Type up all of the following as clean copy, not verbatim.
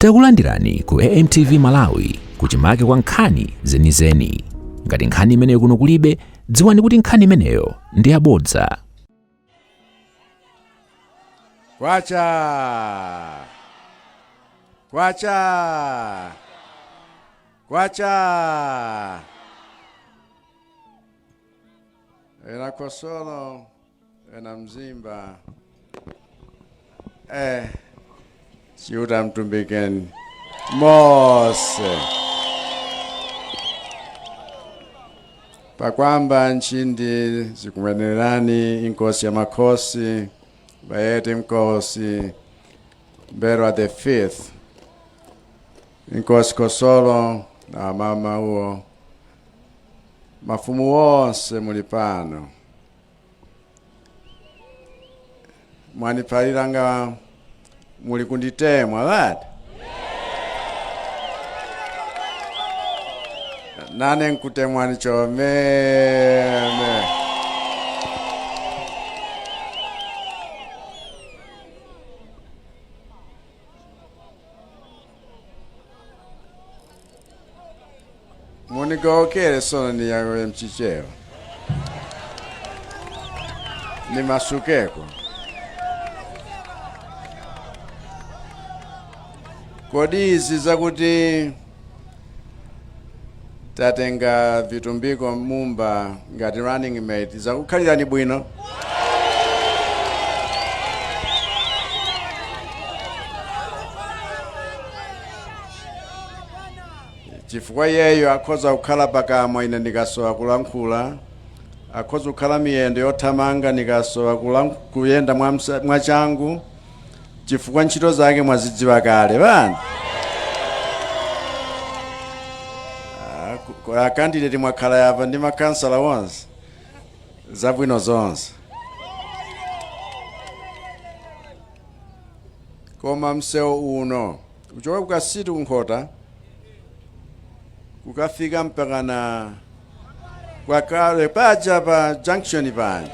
Takulandirani ku AMTV Malawi kuchimake kwa nkhani zenizeni. Ngati nkhani imeneyo kuno kulibe, dziwani kuti nkhani imeneyo ndi yabodza. Kwacha ena Kosolo ena Mzimba Chiuta Mtumbikeni Mose pakwamba nchindi zikumenerani inkosi ya makosi bayete mkosi Mberwa the 5th inkosi Kosolo na mama huo mafumu wonse muli pano mwanipaliranga muli kunditemwa bati nane nkutemwa nichomeme munigokele sono ni yawe mchicheo ni masukeko kodi izi zakuti tatenga vitumbiko mumba ngati running mate zakukhalira ni bwino chifukwa yeyo akhoza kukhala pakamwa ine ndikasowa kulankhula akhoza kukhala miyendo yothamanga ndikasowa kuyenda mwachangu chifukwa ntchito zake mwazidziwa kale bana akandidate mwakhala yapa ndi makansala wonse zabwino zonse koma msewu uno kuchoka kukasitu kunkhota kukafika mpakana kwakale paja pa junction panja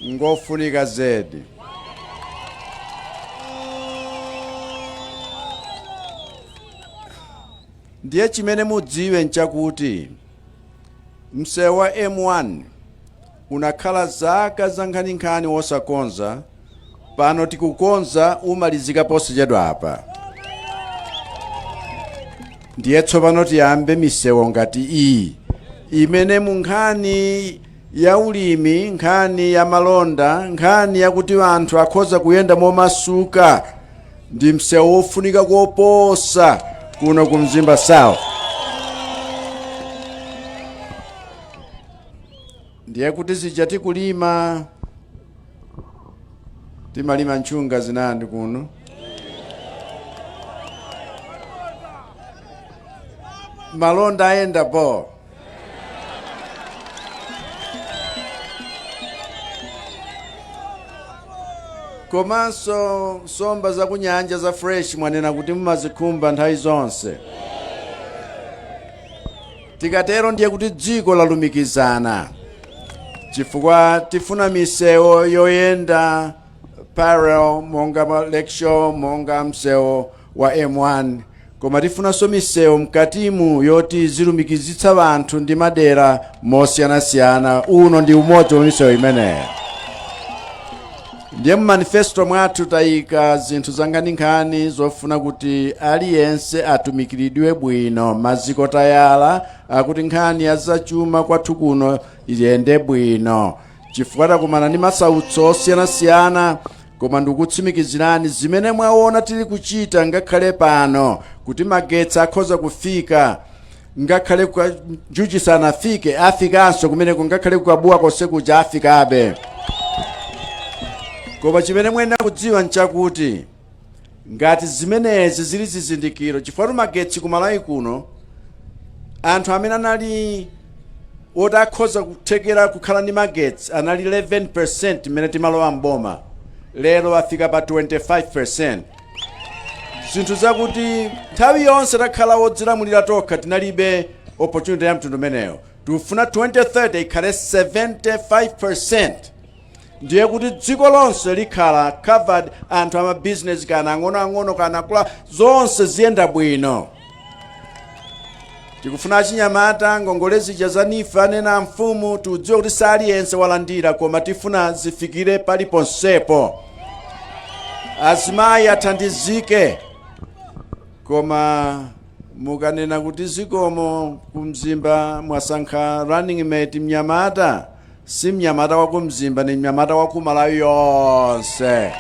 ngofunika zedi ndiye chimene mudziwe nchakuti msewu wa M1 unakhala zaka za nkhaninkhani wosakonza pano tikukonza umalizika posachedwa apa ndiye tsopano tiyambe misewu ngati iyi imene munkhani ya ulimi nkhani ya malonda nkhani yakuti anthu akhoza kuyenda momasuka ndi msewu wofunika koposa kuno ku Mzimba South ndiye kuti zijati kulima timalima nchunga zinandi kuno malonda ayenda po komanso somba za kunyanja za fresh mwanena kuti mumazikhumba nthawi zonse tikatero ndiye kuti dziko lalumikizana chifukwa tifuna misewu yoyenda parallel monga Lakeshore monga msewu wa M1 koma tifunanso misewu mkatimu yoti zilumikizitsa vanthu ndi madera mosiyanasiyana uno ndi umodzi wa misewu imeneyo ndiye manifesto mwathu tayika zinthu zankhani zofuna kuti aliyense atumikiridwe bwino maziko tayala akuti nkhani ya zachuma kwathu kuno iyende bwino chifukwa takumana ndi masautso osiyanasiyana koma ndikutsimikizirani zimene mwaona tili kuchita ngakhale pano kuti magetsi akhoza kufika ngakhale kwa juji sanafike afikanso kumene kungakhale kukabuwa konse kuja afikabe koma chimene mwena kudziwa nchakuti ngati zimenezi zili zizindikiro chifukwa magetsi kumalawi kuno anthu amene anali otakhoza kuthekera kukhala ndi magetsi anali 11% mmene timalowa mboma lero afika pa 25% zinthu zakuti nthawi yonse takhala wodzilamulira tokha tinalibe opportunity ya mtundu meneyo tikufuna 2030 ikhale 75% ndiye kuti dziko lonse likhala covered, anthu ama business kana ang'onoang'ono kana kula zonse ziyenda bwino. Tikufuna achinyamata ngongole zija za NIFA nena mfumu tudziwe kuti saliyense walandira koma tifuna zifikire paliponsepo. Azimayi athandizike, koma mukanena kuti zikomo kumzimba mwasankha running mate mnyamata, si mnyamata wa kumzimba ni mnyamata wa Malawi yonse.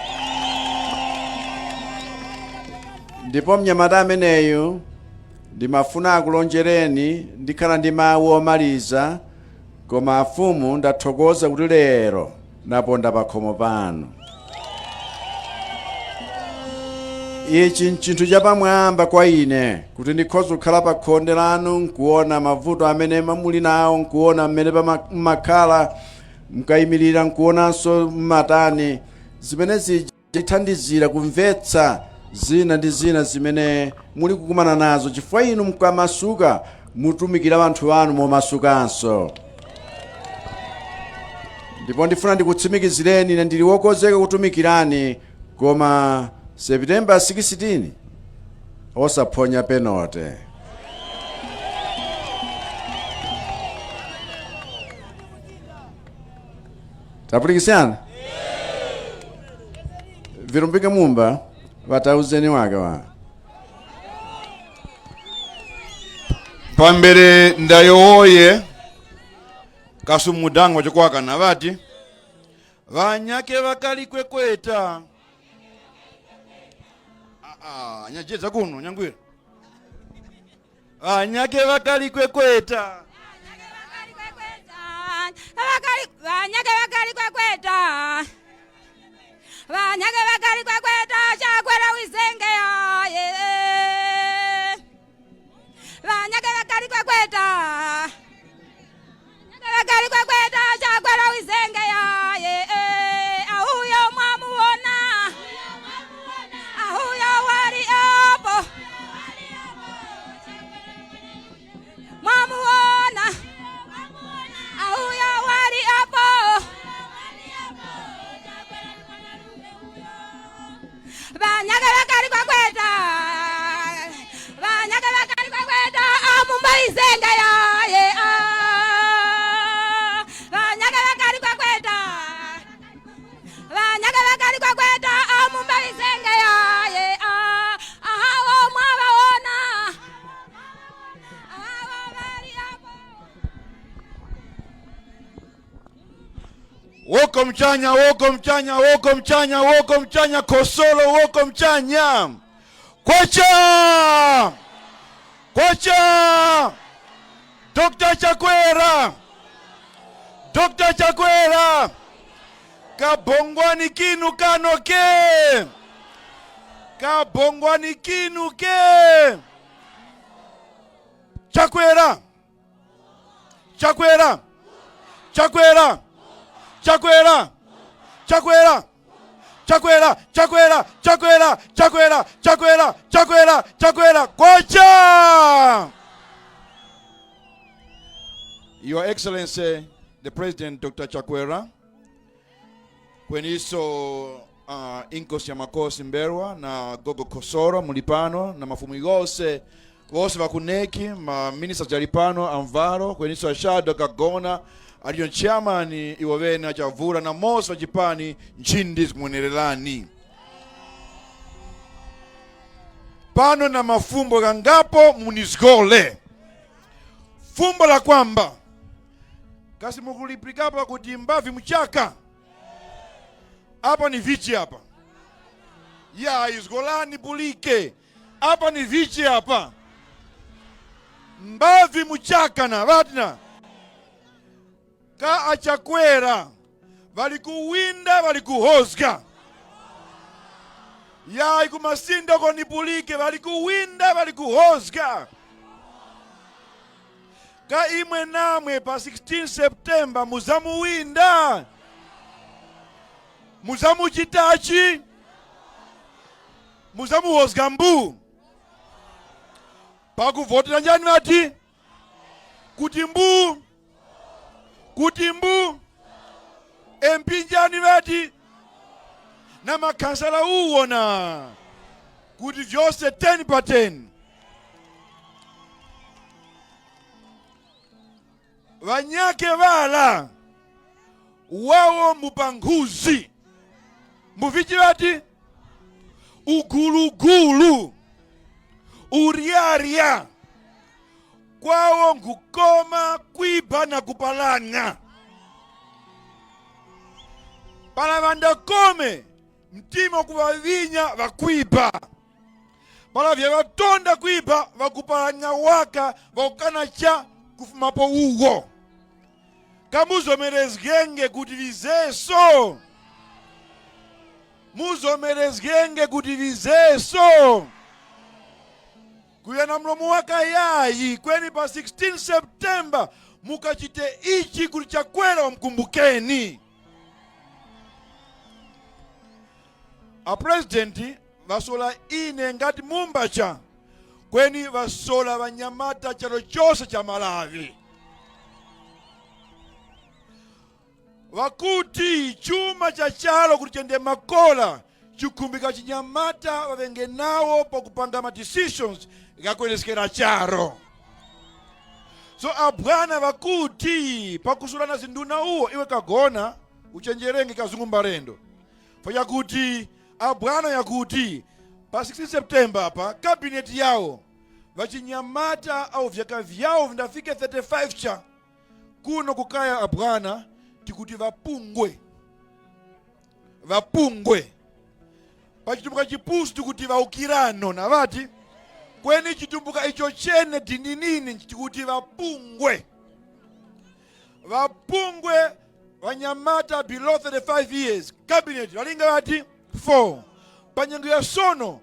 Ndipo mnyamata ameneyu ndimafuna akulonjereni ndikhala ndi mawu omaliza, koma afumu ndathokoza kuti lero naponda pakhomo pano. Ichi nchinthu chapamwamba kwa ine kuti ndikhoza kukhala pa khonde lanu nkuona mavuto amene muli nawo, nkuona mmene pamakhala mkayimirira, nkuonanso mmatani zimene zithandizira kumvetsa zina ndi zina zimene muli kukumana nazo, chifukwa inu mkamasuka mutumikira anthu wanu momasukanso. Ndipo ndifuna ndikutsimikizireni ine ndili wokonzeka kutumikirani, koma September 16 osaphonya penote. Tapulikisana? Virumbike mumba watauzeni wake wa pambere ndayowoye kasumudango chokwaka na vati vanyake vakali kwekweta nyajeza kuno nyangwira vanyake vakali kwekweta vanyake vakali kwekweta chakwera wizenge yaye vanyake vakali kwekweta chakwera wizenge yaye ahuyo mwamuona ahuyo wali apo mwamuona ahuyo wali apo vanyake vakali kwekweta amumbaizenge yaye vanyake vakali kwekweta amumbaizenge yaye ahawo mwawaona ahawo vali apo. woko mchanya Kosolo woko mchanya kwacha Dr. Chakwera kabongwani kinu kanoke Chakwera kwacha. Your Excellency the President Dr. Chakwera kweniso inkosi ya makosi Mberwa na Gogo Kosoro mulipano na mafumu yose vakuneki ma ministers jalipano amvaro kweniso ashado kagona aliyo chairman iwavena chavura na moso jipani nchindi zimwenerelani pano na mafumbo gangapo munizgole. Fumbo la kwamba kasi mukuliplikapa kuti mbavi mchaka hapa ni vichi hapa ya izgolani bulike hapa ni vichi hapa mbavi mchaka na vatina ka Achakwera valikuwinda valikuhozga ya ikumasinda koni bulike valikuwinda valikuhozga ka imwe namwe pa 16 September muzamuwinda muzamuchitachi muzamuhozga mbu pakuvotera njani vati kuti mbu empinjani vati na makansala uwona kuti vyose 10 pa 10. Vanyake vala wawo mupanghuzi muvichi vati ugulugulu uriaria kwawo ngukoma kwiba na kupalanga pala vandakome mtima kuvavinya vakwiba pala vya vatonda kwiba vakupalanga waka vakukana cha kufumapo uwo kamuzomerezgenge kuti vizeso muzomerezgenge kuti vizeso kuyana mlomo waka yayi kweni pa 16 September mukachite ichi kuti chakwera wamkumbukeni. A presidenti vasola ine ngati mumbacha kweni vasola vanyamata chalo chose cha Malawi. Vakuti chuma cha chalo kuti chende makola chikumbika chinyamata vavenge nawo pa kupanga ma decisions gakweneskera charo. So abwana vakuti pakusulana zinduna uwo iwe kagona uchenjerenge kazungumba rendo. Fanya kuti abwana yakuti pa 16 September apa cabinet yao vachinyamata au vyaka vyao vindafike 35 cha kuno kukaya abwana tikuti vapungwe pachitumbuka chipusu tikuti vaukirano na vati kweni chitumbuka icho chene dindinini tikuti vapungwe vanyamata below 35 years cabinet valinga vati 4 panyengo ya sono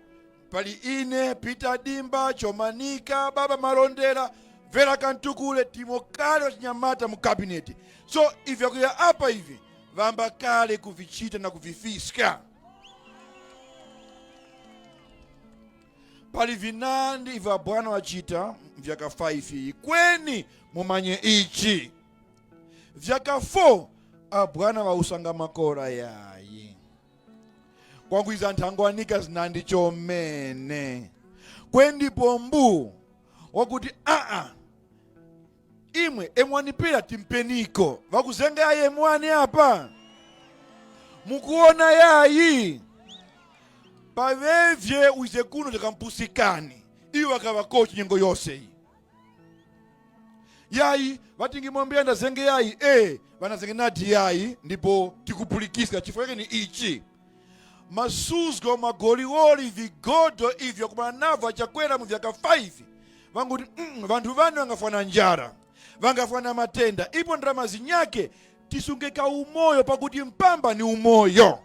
pali ine Peter Dimba Chomanika Baba Marondera Vera Kantukule timokale wachinyamata mu cabinet. So if yakuya apa hivi vamba kale kuvichita na kuvifiska pali vinandi iva bwana wachita vyaka 5 kweni mumanye ichi vyaka 4 abwana wa usanga makora yayi kwangu iza ntangwanika zinandi chomene kwendi pombu wakuti imwe emwanipira timpeniko vakuzenga yayi emwani hapa mukuona yayi pavevye uize kuno takampusikani iwa kavakochi nyengo yose hii yayi vatingimwambia ndazenge yayi vanazenge nati yayi ndipo tikupulikisa chifukwa ni ichi masuzgo magoliwoli vigodo ivyo kumana navo achakwera mu vyaka 5 vanguti vantu vanu vangafana njara vangafana matenda ipo ndrama zinyake tisungeka umoyo pakuti mpamba ni umoyo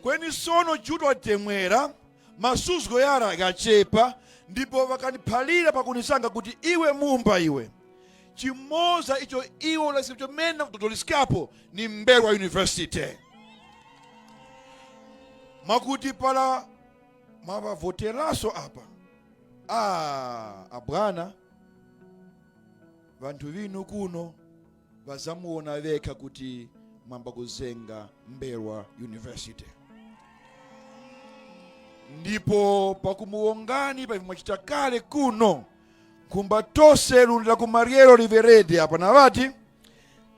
kweni sono judo atemwera masuzgo yara gachepa ndipo vakaniphalira pakunisanga kuti iwe mumba iwe chimoza icho iwo lasicho mena kutotoliskapo ni Mberwa University makuti pala mavavoteraso apa abwana vantu vinu kuno vazamuona veka kuti mamba kuzenga Mberwa University ndipo pakumuongani pa mwachitakale kuno kumba tose lula kumariero liverede apa na vati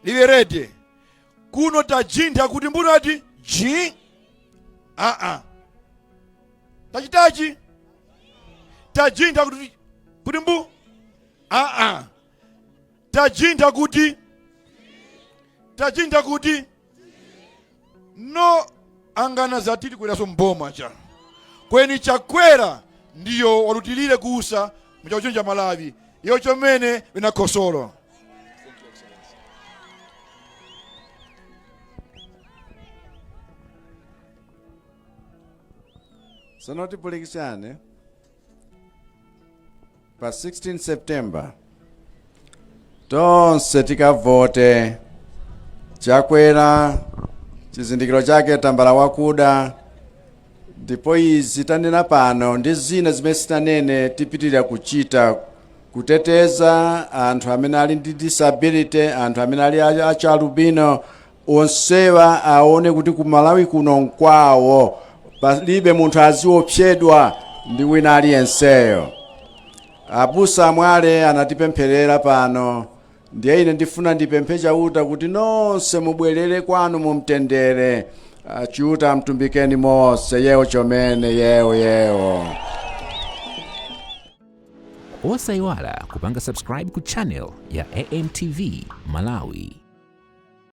liverede kuno tajinda kuti mbuno ati ji tachitachi tajinda kuti mbu tajinda kuti no angana zatiti kweraso mboma cha kweni chakwera ndiyo walutilile kuusa mchauchoni cha Malawi iyo chomene vina Kosolo. Sanoti pulikisane pa 16 September tonse tikavote chakwera chizindikiro chake tambala wakuda ndipo izi tanena pano ndi zina zimene sitanene tipitirira kuchita kuteteza anthu amene ali ndi disability, anthu amene ali achalubino, onsewa aone kuti ku Malawi kuno nkwawo, palibe munthu aziopsedwa ndi wina aliyenseyo. Abusa Mwale anatipempherera pano, ndiye ine ndifuna ndipemphe chauta kuti nonse mubwerere kwanu mumtendere. Chiuta mtumbikeni mose, yewo chomene, yewo. Osayiwala kupanga subscribe ku channel ya AMTV Malawi.